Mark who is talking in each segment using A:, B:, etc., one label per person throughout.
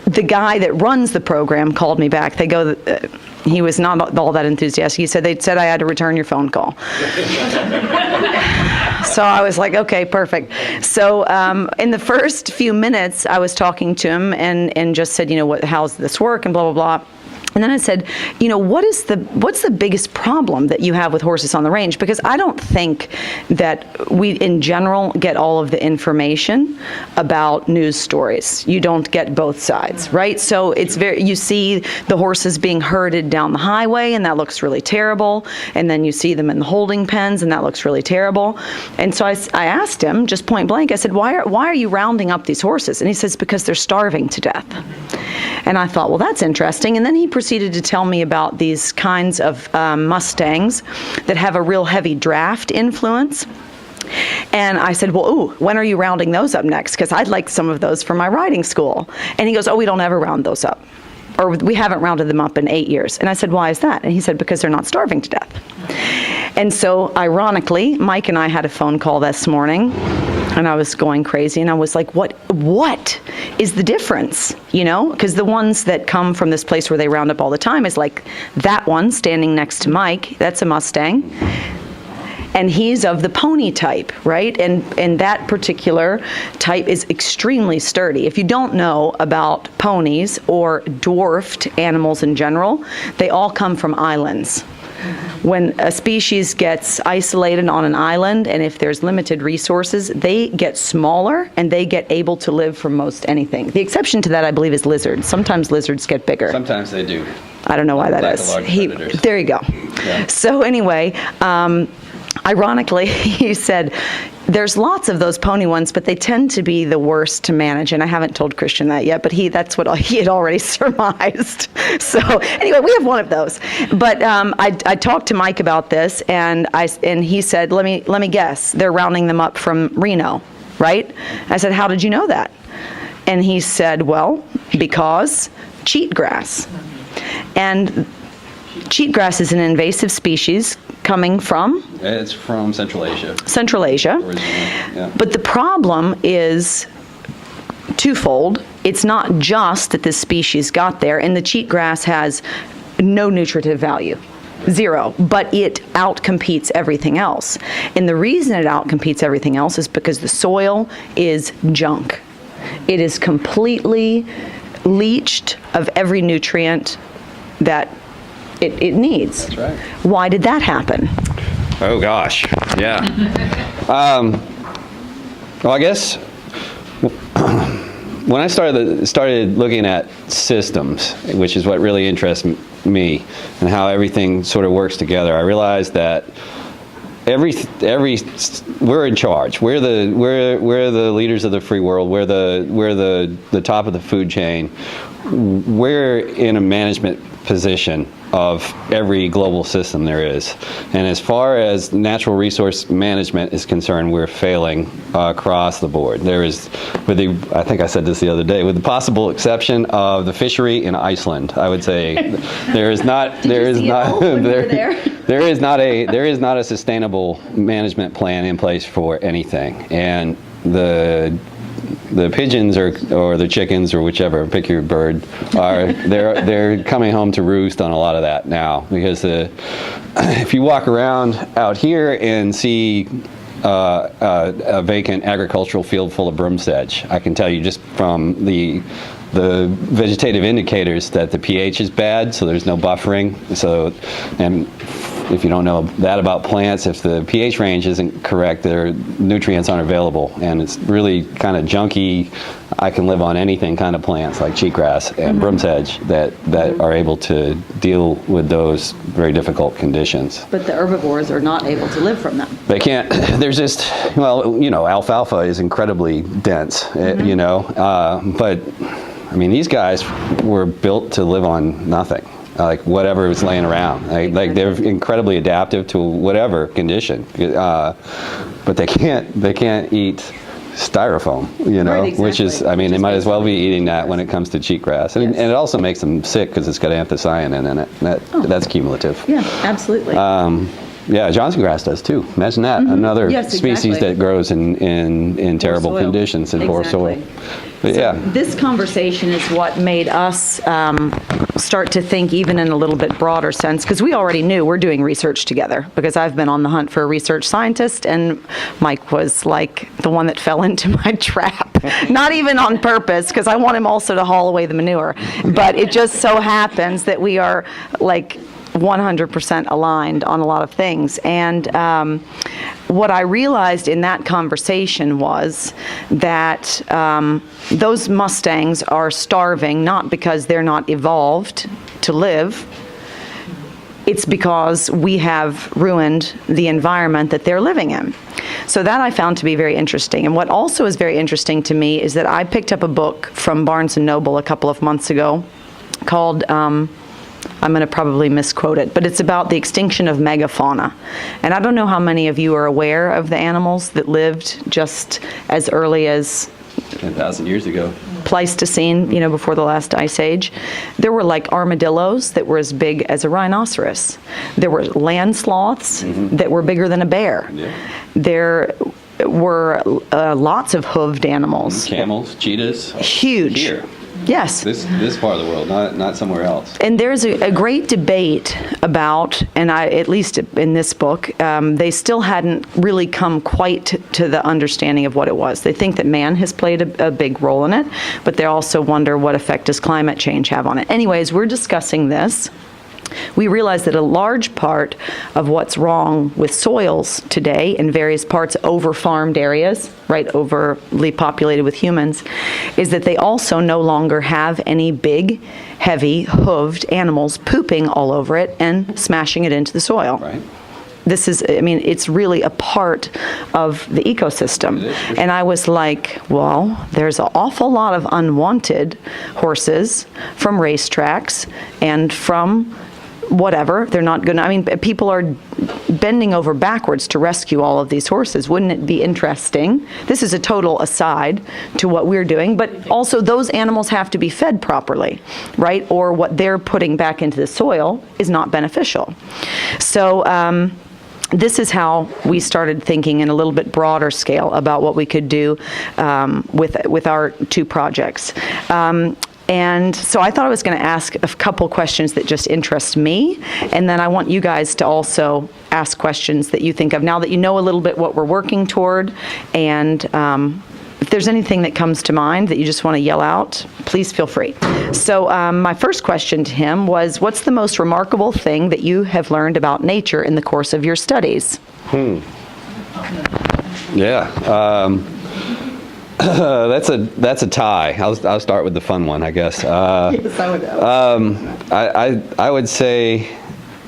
A: the guy that runs the program called me back. They go, he was not all that enthusiastic. He said, they said I had to return your phone call. So I was like, okay, perfect. So in the first few minutes, I was talking to him and just said, how's this work and blah, blah, blah. And then I said, what's the biggest problem that you have with horses on the range? Because I don't think that we, in general, get all of the information about news stories. You don't get both sides, right? So it's you see the horses being herded down the highway, and that looks really terrible. And then you see them in the holding pens, and that looks really terrible. And so I asked him, just point blank, I said, why are you rounding up these horses? And he says, because they're starving to death. And I thought, well, that's interesting. And then he proceeded to tell me about these kinds of Mustangs that have a real heavy draft influence. And I said, well, ooh, when are you rounding those up next? Because I'd like some of those for my riding school. And he goes, oh, we don't ever round those up. Or we haven't rounded them up in 8 years. And I said, why is that? And he said, because they're not starving to death. And so, ironically, Mike and I had a phone call this morning. And I was going crazy, and I was like, what is the difference, Because the ones that come from this place where they round up all the time is like that one standing next to Mike, that's a Mustang. And he's of the pony type, right? And that particular type is extremely sturdy. If you don't know about ponies or dwarfed animals in general, they all come from islands. When a species gets isolated on an island, and if there's limited resources, they get smaller and they get able to live from most anything. The exception to that, I believe, is lizards. Sometimes lizards get bigger.
B: Sometimes they do.
A: I don't know why that is. There you go. Yeah. So anyway, ironically, he said, there's lots of those pony ones, but they tend to be the worst to manage. And I haven't told Christian that yet, but that's what he had already surmised. So anyway, we have one of those. But I talked to Mike about this, and he said, let me guess, they're rounding them up from Reno, right? I said, how did you know that? And he said, well, because cheatgrass. And cheatgrass is an invasive species coming from?
B: It's from Central Asia.
A: Central Asia.
B: Originally, yeah.
A: But the problem is twofold. It's not just that this species got there, and the cheatgrass has no nutritive value. Zero. But it outcompetes everything else. And the reason it outcompetes everything else is because the soil is junk. It is completely leached of every nutrient that it needs.
B: That's right.
A: Why did that happen?
B: Oh gosh, yeah. Well, I guess when I started looking at systems, which is what really interests me, and how everything sort of works together, I realized that we're in charge. We're the leaders of the free world. We're the top of the food chain. We're in a management position of every global system there is. And as far as natural resource management is concerned, we're failing across the board. There is, I think I said this the other day, with the possible exception of the fishery in Iceland, I would say there is not a sustainable management plan in place for anything. And the pigeons or the chickens or whichever, pick your bird, they're coming home to roost on a lot of that now, because if you walk around out here and see a vacant agricultural field full of broom sedge, I can tell you just from the vegetative indicators that the pH is bad, so there's no buffering. So, and if you don't know that about plants, if the pH range isn't correct, their nutrients aren't available, and it's really kind of junky. I can live on anything kind of plants like cheatgrass and broom sedge that are able to deal with those very difficult conditions.
A: But the herbivores are not able to live from them.
B: They can't. There's just, alfalfa is incredibly dense, but I mean, these guys were built to live on nothing. Like whatever was laying around. Like they're incredibly adaptive to whatever condition, but they can't eat styrofoam, right, exactly. Which is, I mean, they might as well be eating that when it comes to cheatgrass, and it also makes them sick because it's got anthocyanin in it. That's cumulative.
A: Yeah, absolutely.
B: Yeah, Johnson grass does too. Imagine that. Another
A: Yes,
B: species
A: exactly.
B: that grows in terrible
A: soil.
B: conditions in poor soil.
A: Exactly.
B: But yeah.
A: This conversation is what made us start to think even in a little bit broader sense, because we already knew we're doing research together, because I've been on the hunt for a research scientist, and Mike was like the one that fell into my trap. Not even on purpose, because I want him also to haul away the manure. But it just so happens that we are like 100% aligned on a lot of things. And what I realized in that conversation was that those Mustangs are starving not because they're not evolved to live. It's because we have ruined the environment that they're living in. So that I found to be very interesting. And what also is very interesting to me is that I picked up a book from Barnes & Noble a couple of months ago called, I'm going to probably misquote it, but it's about the extinction of megafauna. And I don't know how many of you are aware of the animals that lived just as early as
B: 10,000 years ago.
A: Pleistocene, before the last ice age. There were like armadillos that were as big as a rhinoceros. There were land sloths that were bigger than a bear.
B: Yeah.
A: There were lots of hooved animals.
B: Camels, cheetahs.
A: Huge.
B: Here.
A: Yes.
B: This part of the world, not somewhere else.
A: And there's a great debate about, and at least in this book, they still hadn't really come quite to the understanding of what it was. They think that man has played a big role in it, but they also wonder what effect does climate change have on it. Anyways, we're discussing this. We realize that a large part of what's wrong with soils today in various parts, over-farmed areas, right, overly populated with humans, is that they also no longer have any big, heavy, hooved animals pooping all over it and smashing it into the soil.
B: Right.
A: This is, it's really a part of the ecosystem.
B: It is, for sure.
A: And I was like, well, there's an awful lot of unwanted horses from racetracks and from whatever. They're not going to, people are bending over backwards to rescue all of these horses. Wouldn't it be interesting? This is a total aside to what we're doing, but also those animals have to be fed properly, right? Or what they're putting back into the soil is not beneficial. So, this is how we started thinking in a little bit broader scale about what we could do with our two projects. And so I thought I was going to ask a couple questions that just interest me, and then I want you guys to also ask questions that you think of now that you know a little bit what we're working toward, and if there's anything that comes to mind that you just want to yell out, please feel free. So my first question to him was, what's the most remarkable thing that you have learned about nature in the course of your studies?
B: Yeah. That's a tie. I'll start with the fun one, I guess.
A: Yes, I would know.
B: I would say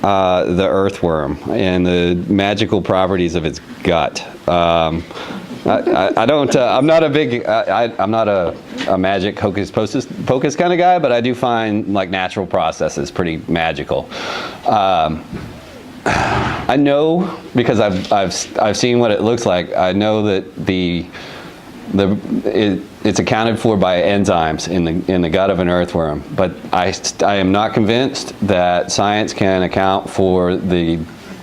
B: the earthworm and the magical properties of its gut. I don't. I'm not a big. I'm not a magic hocus pocus kind of guy, but I do find like natural processes pretty magical. I know because I've seen what it looks like. I know that it's accounted for by enzymes in the gut of an earthworm, but I am not convinced that science can account for the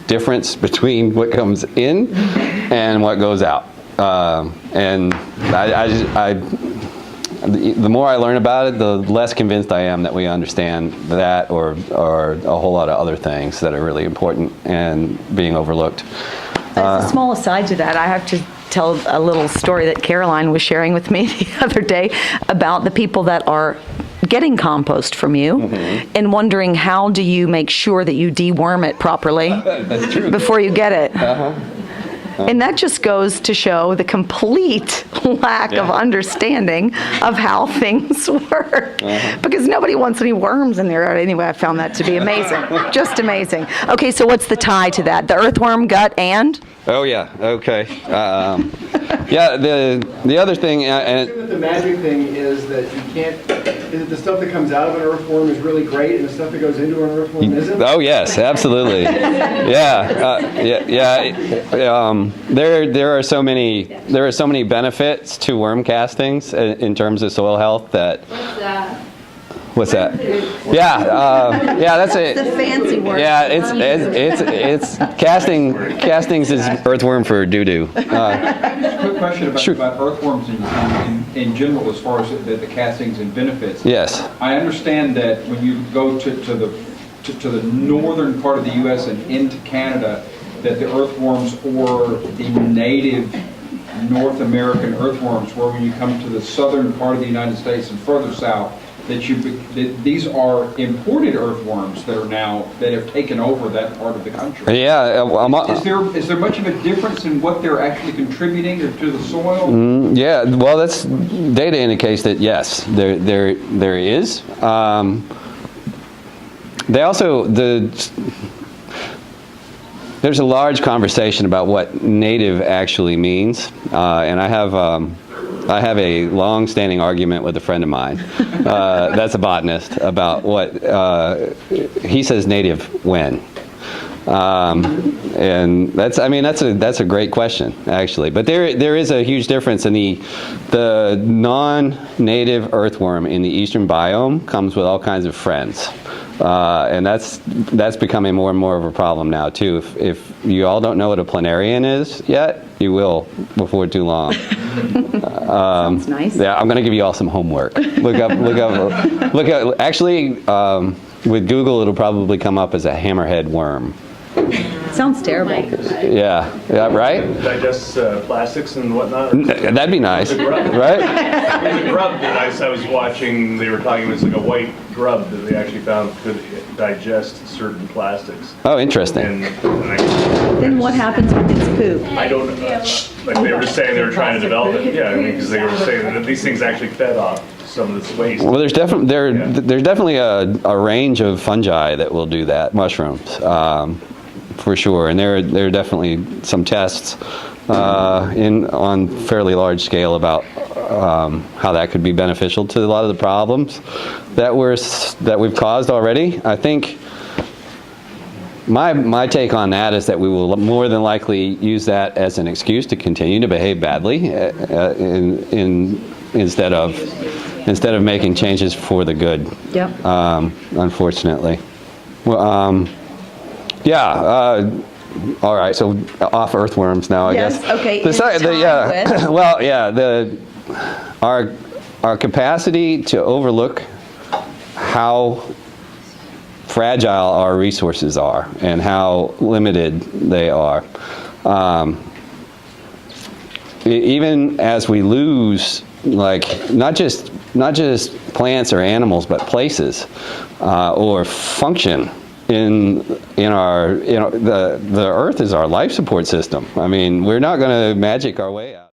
B: difference between what comes in and what goes out. And the more I learn about it, the less convinced I am that we understand that or a whole lot of other things that are really important and being overlooked.
A: As a small aside to that, I have to tell a little story that Caroline was sharing with me the other day about the people that are getting compost from you and wondering how do you make sure that you deworm it properly
B: That's true.
A: before you get it. And that just goes to show the complete lack of understanding of how things work. Because nobody wants any worms in there. Anyway, I found that to be amazing. Just amazing. Okay, so what's the tie to that? The earthworm, gut, and?
B: Oh yeah. Okay. Yeah. The other thing, and
C: The magic thing is that you can't. Is it the stuff that comes out of an earthworm is really great, and the stuff that goes into an earthworm isn't?
B: oh yes, absolutely. Yeah. There are so many benefits to worm castings in terms of soil health that.
D: What's that?
B: What's that? Yeah, that's it.
A: The fancy word.
B: Yeah, it's castings is earthworm for doo-doo.
D: Quick question about earthworms in general, as far as the castings and benefits.
B: Yes.
D: I understand that when you go to the northern part of the U.S. and into Canada, that the earthworms or the native North American earthworms, where when you come to the southern part of the United States and further south, that these are imported earthworms that have taken over that part of the country.
B: Yeah.
D: Is there much of a difference in what they're actually contributing to the soil?
B: Yeah. Well, that's data indicates that yes, there is. They also there's a large conversation about what native actually means, and I have a long-standing argument with a friend of mine that's a botanist about what he says native when, and that's a great question actually. But there is a huge difference in the non-native earthworm in the eastern biome comes with all kinds of friends. And that's becoming more and more of a problem now too. If you all don't know what a planarian is yet, you will before too long.
A: Sounds nice.
B: Yeah, I'm going to give you all some homework. Look up. Actually, with Google, it'll probably come up as a hammerhead worm.
A: Sounds terrible.
B: Yeah, right?
E: Digest plastics and whatnot.
B: That'd be nice, right?
E: There's a grub that I was watching. They were talking. It was like a white grub that they actually found could digest certain plastics.
B: Oh, interesting.
E: And
A: Then what happens with its poop?
E: I don't know. Like they were just saying they were trying to develop it. Yeah, I mean, because they were saying that these things actually fed off some of this waste.
B: Well, there's definitely a range of fungi that will do that. Mushrooms. For sure, and there are definitely some tests on fairly large scale about how that could be beneficial to a lot of the problems that we've caused already. I think my take on that is that we will more than likely use that as an excuse to continue to behave badly instead of making changes for the good.
A: Yep.
B: Unfortunately. Well, yeah. All right. So off earthworms now, I
A: Yes,
B: guess.
A: okay,
B: Yeah.
A: with-
B: Well, yeah. Our capacity to overlook how fragile our resources are and how limited they are. Even as we lose, like not just plants or animals, but places or function. The earth is our life support system. I mean, we're not going to magic our way out.